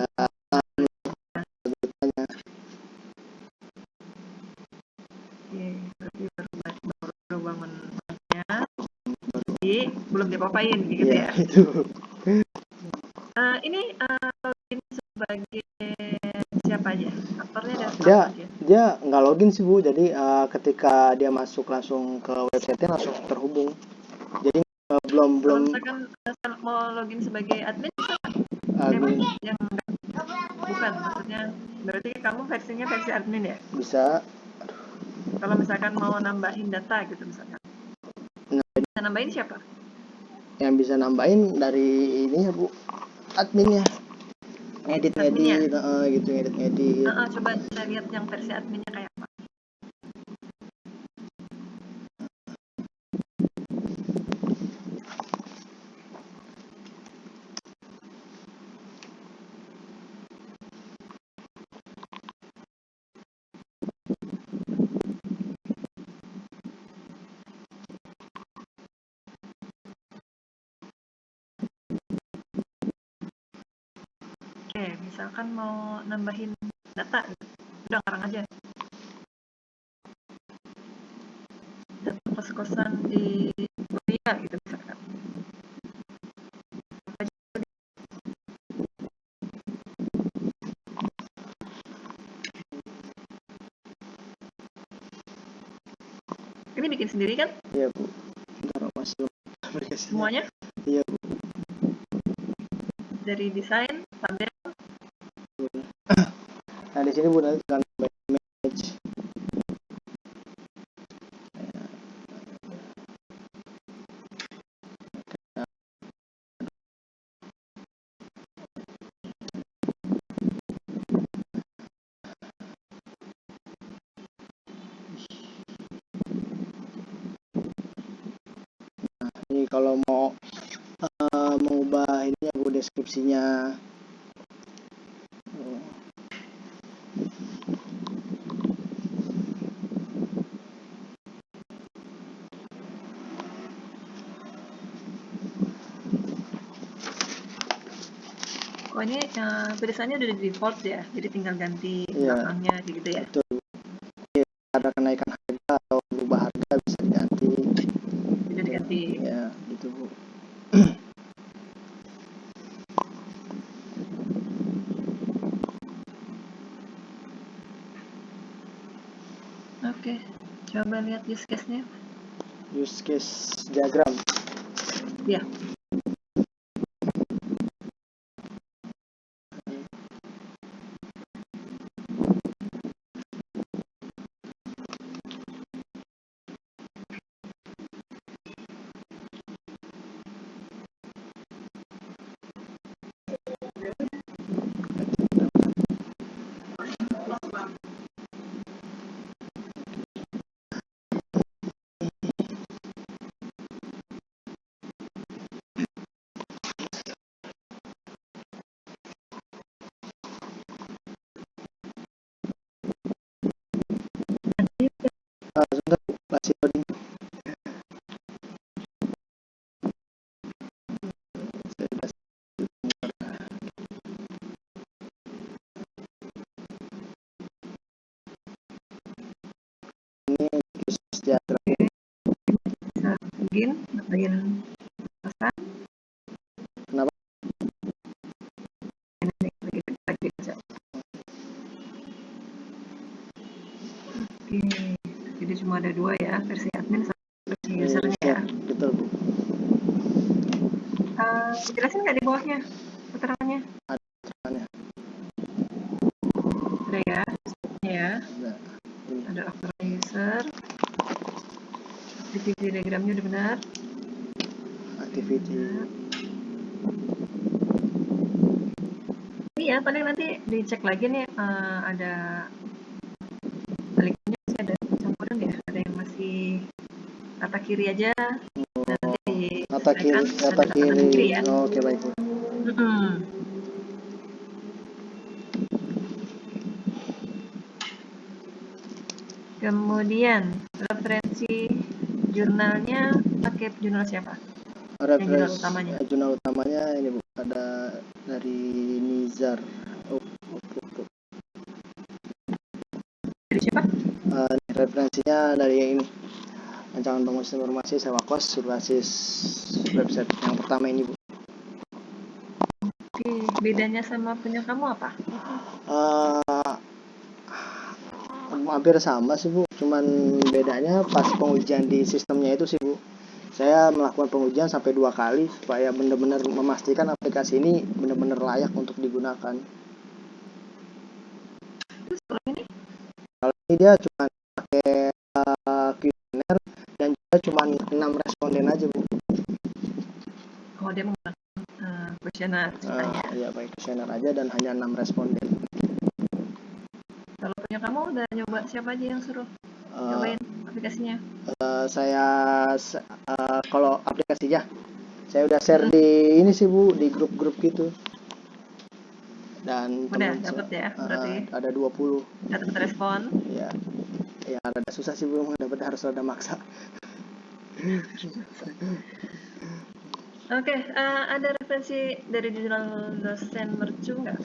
A: algoritmanya.
E: Oke, berarti baru bangunnya, jadi belum dipapain gitu
A: Iya,
E: ya?
A: itu.
E: Ini login sebagai siapa aja? Aktornya ada
A: Dia
E: apa aja?
A: dia nggak login sih, Bu. Jadi ketika dia masuk langsung ke website-nya langsung terhubung. Jadi belum
E: Kalau misalkan mau login sebagai admin bisa nggak?
A: admin.
E: Yang bukan, maksudnya berarti kamu versinya versi admin ya?
A: Bisa.
E: Kalau misalkan mau nambahin data gitu misalkan,
A: Nah,
E: bisa nambahin siapa?
A: yang bisa nambahin dari ini ya, Bu, adminnya. Edit gitu, edit.
E: Coba saya lihat yang versi adminnya kayak apa. Oke, misalkan mau nambahin data gitu. Udah ngarang aja. Data kos-kosan di Korea gitu misalkan. Ini bikin sendiri kan?
A: Iya, Bu. Bentar, masih aplikasinya.
E: Semuanya?
A: Iya, Bu.
E: Dari desain, tabel.
A: Nah, di sini Bu nanti tinggal image. Nah, ini kalau mau mengubah ini ya, Bu, deskripsinya.
E: Oh, ini tulisannya udah di default ya, jadi tinggal ganti
A: Iya.
E: belakangnya gitu ya.
A: Betul. Ada kenaikan harga
E: Oke, coba lihat use case-nya.
A: Use case diagram.
E: Ya.
A: Sebentar, masih loading. Ini use case diagram.
E: Bisa login, bagian pesan.
A: Kenapa?
E: Ini lagi aja. Oke, jadi cuma ada dua ya, versi admin sama versi usernya ya.
A: Betul, Bu.
E: Jelasin nggak di bawahnya keterangannya?
A: Ada.
E: Ada ya, ya.
A: Ada. Ini.
E: Ada authorized user. Activity diagramnya udah benar.
A: Activity.
E: Ini ya, paling nanti dicek lagi nih, ada baliknya masih ada campuran ya, ada yang masih rata kiri aja. Nanti
A: Rata kiri,
E: disesuaikan
A: rata
E: ada kanan kiri
A: kiri.
E: ya.
A: Oh, oke, baik, Bu.
E: Kemudian referensi jurnalnya pakai jurnal siapa? Jurnal utamanya.
A: Jurnal utamanya ini, Bu, ada dari Nizar.
E: Dari siapa?
A: Referensinya dari yang ini, rancangan bangun informasi sewa kos berbasis website yang pertama ini, Bu.
E: Oke, bedanya sama punya kamu apa?
A: Hampir sama sih, Bu, cuman bedanya pas pengujian di sistemnya itu sih, Bu. Saya melakukan pengujian sampai 2 kali supaya benar-benar memastikan aplikasi ini benar-benar layak untuk digunakan.
E: Terus kalau ini?
A: Kalau ini dia cuma pakai kuesioner dan juga cuma 6 responden aja, Bu.
E: Oh, dia menggunakan kuesioner ceritanya.
A: Iya, pakai kuesioner aja dan hanya 6 responden.
E: Kalau punya kamu udah nyoba, siapa aja yang suruh cobain aplikasinya?
A: Kalau aplikasinya saya udah share di ini sih, Bu, di grup-grup gitu. Dan
E: Udah
A: teman
E: dapet ya, berarti
A: ada 20.
E: udah dapet respon.
A: Ya, ya rada susah sih, Bu, dapat, harus rada maksa.
E: Oke, ada referensi dari jurnal dosen mercu nggak?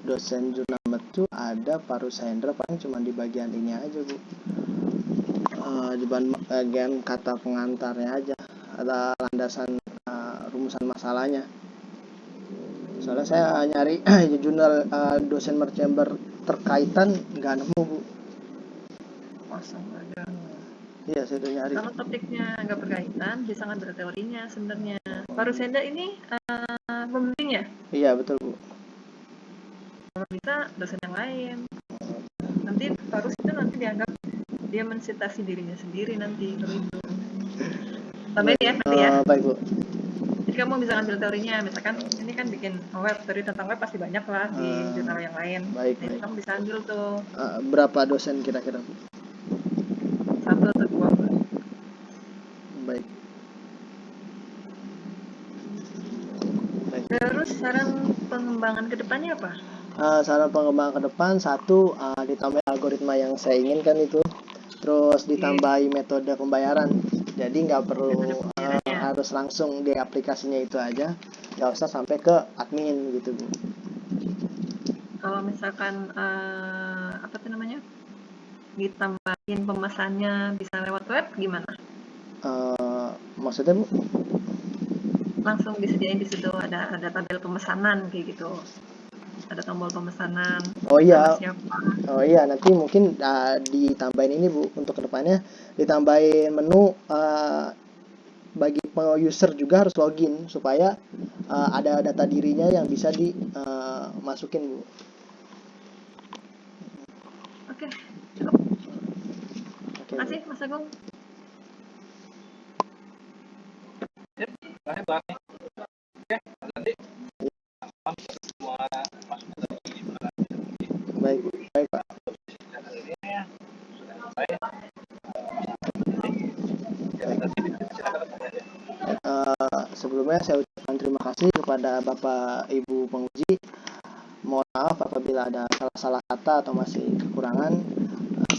A: Dosen jurnal mercu ada, Parus Hendra paling cuma di bagian ini aja, Bu. Di bagian kata pengantarnya aja, ada landasan rumusan masalahnya. Soalnya saya nyari jurnal dosen mercu yang berterkaitan nggak nemu, Bu.
E: Kosong ada.
A: Iya, saya udah nyari.
E: Kalau topiknya nggak berkaitan, bisa ngambil teorinya sebenarnya. Parus Hendra ini pembimbing ya?
A: Iya, betul, Bu.
E: Kalau bisa dosen yang lain. Nanti Parus itu nanti dianggap dia mensitasi dirinya sendiri nanti kalau itu. Tambahin ya nanti ya.
A: Baik, Bu.
E: Jadi kamu bisa ngambil teorinya, misalkan ini kan bikin web, teori tentang web pasti banyak lah di jurnal yang lain.
A: Baik,
E: Nah, itu kamu bisa ambil tuh.
A: Berapa dosen kira-kira, Bu?
E: 1 atau 2.
A: Baik.
E: Terus saran pengembangan kedepannya apa?
A: Saran pengembangan ke depan, satu, ditambah algoritma yang saya inginkan itu, terus ditambahi metode pembayaran, jadi nggak perlu harus langsung di aplikasinya itu aja, nggak usah sampai ke admin gitu, Bu.
E: Kalau misalkan apa tuh namanya, ditambahin pemesannya bisa lewat web gimana?
A: Maksudnya, Bu?
E: langsung disediain di situ ada tabel pemesanan kayak gitu. Ada tombol pemesanan.
A: Oh iya,
E: Nama siapa.
A: oh iya, nanti mungkin ditambahin ini Bu, untuk kedepannya ditambahin menu bagi user juga harus login supaya ada data dirinya yang bisa dimasukin Bu.
E: Oke, cukup.
A: Oke,
E: Terima kasih Mas Agung.
B: Yep, makasih Bang. Oke, nanti semua masukan dari para
A: baik, baik Pak.
B: dan ini ya sudah selesai. Ya, nanti silakan bertanya.
A: Sebelumnya saya ucapkan terima kasih kepada Bapak Ibu penguji. Mohon maaf apabila ada salah kata atau masih kekurangan.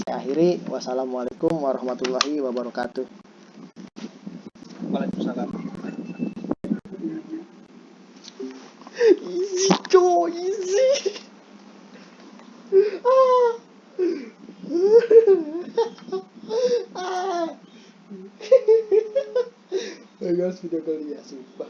A: Saya akhiri. Wassalamualaikum warahmatullahi wabarakatuh.
B: Waalaikumsalam.
A: Easy go, easy. Ah. Guys, video kali ya, sumpah.